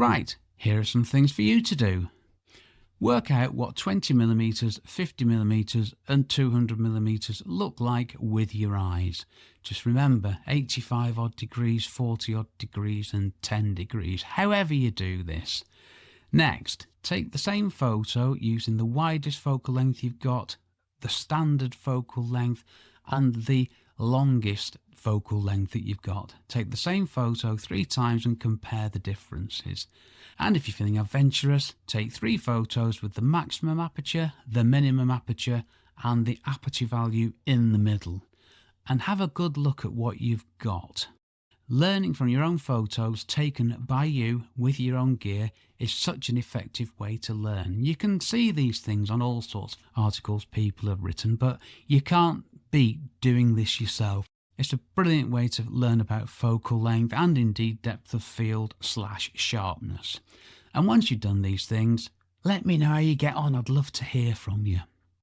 Right, here are some things for you to do. Work out what 20mm, 50mm and 200mm look like with your eyes. Just remember 85 odd degrees, 40 odd degrees and 10 degrees, however you do this. Next, take the same photo using the widest focal length you've got, the standard focal length and the longest focal length that you've got. Take the same photo 3 times and compare the differences. And if you're feeling adventurous, take 3 photos with the maximum aperture, the minimum aperture and the aperture value in the middle. And have a good look at what you've got. Learning from your own photos taken by you with your own gear is such an effective way to learn. You can see these things on all sorts of articles people have written, but you can't beat doing this yourself. It's a brilliant way to learn about focal length and indeed depth of field / sharpness. And once you've done these things, let me know how you get on. I'd love to hear from you.